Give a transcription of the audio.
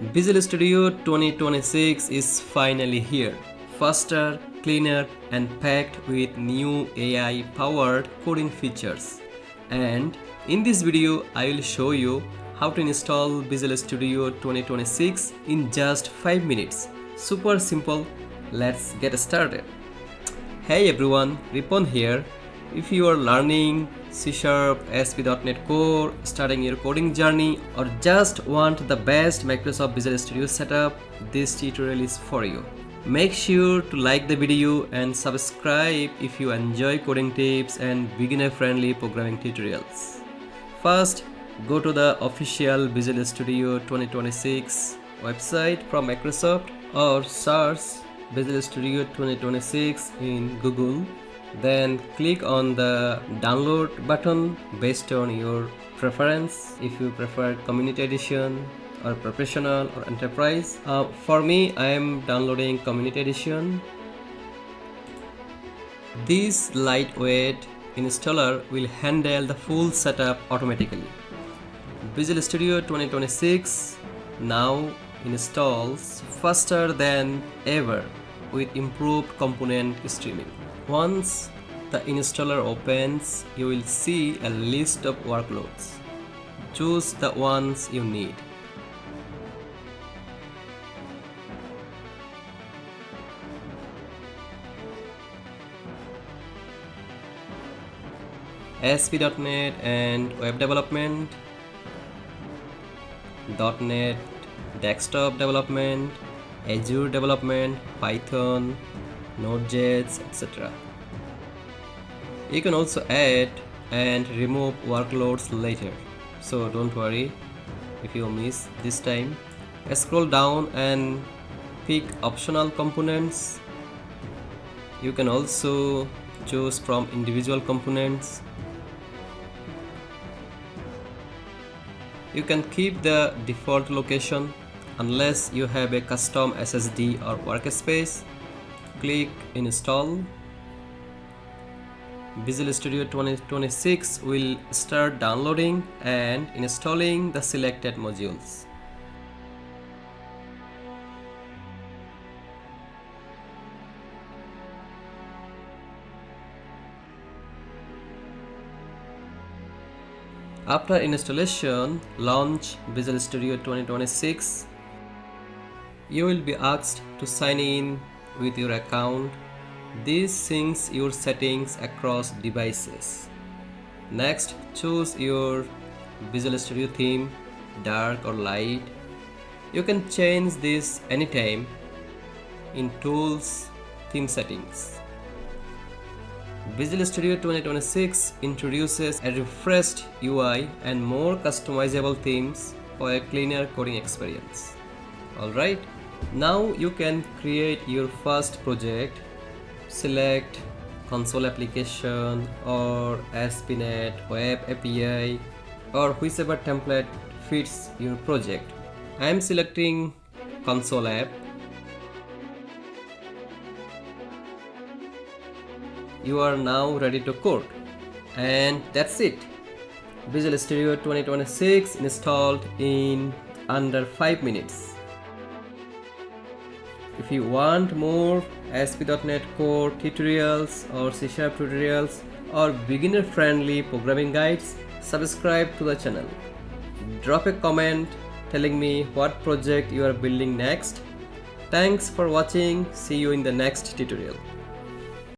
Visual Studio 2026 is finally here. Faster, cleaner, and packed with new AI-powered coding features. And in this video, I will show you how to install Visual Studio 2026 in just 5 minutes. Super simple. Let's get started. Hey everyone, Ripon here. If you are learning C#, ASP.NET Core, starting your coding journey, or just want the best Microsoft Visual Studio setup, this tutorial is for you. Make sure to like the video and subscribe if you enjoy coding tips and beginner-friendly programming tutorials. First, go to the official Visual Studio 2026 website from Microsoft or search Visual Studio 2026 in Google. Then click on the download button based on your preference. If you prefer community edition or professional or enterprise, for me I am downloading community edition. This lightweight installer will handle the full setup automatically. Visual Studio 2026 now installs faster than ever with improved component streaming. Once the installer opens, you will see a list of workloads. Choose the ones you need. ASP.NET and web development, .NET desktop development, Azure development, Python, Node.js, etc. You can also add and remove workloads later, so don't worry if you miss this time. Scroll down and pick optional components. You can also choose from individual components. You can keep the default location unless you have a custom SSD or workspace. Click install. Visual Studio 2026 will start downloading and installing the selected modules. After installation, launch Visual Studio 2026. You will be asked to sign in with your account. This syncs your settings across devices. Next, choose your Visual Studio theme, dark or light. You can change this anytime in Tools, Theme Settings. Visual Studio 2026 introduces a refreshed UI and more customizable themes for a cleaner coding experience. Alright, now you can create your first project. Select console application or ASP.NET Web API or whichever template fits your project. I am selecting console app. You are now ready to code. And that's it. Visual Studio 2026 installed in under 5 minutes. If you want more ASP.NET Core tutorials or C# tutorials or beginner-friendly programming guides, subscribe to the channel. Drop a comment telling me what project you are building next. Thanks for watching. See you in the next tutorial.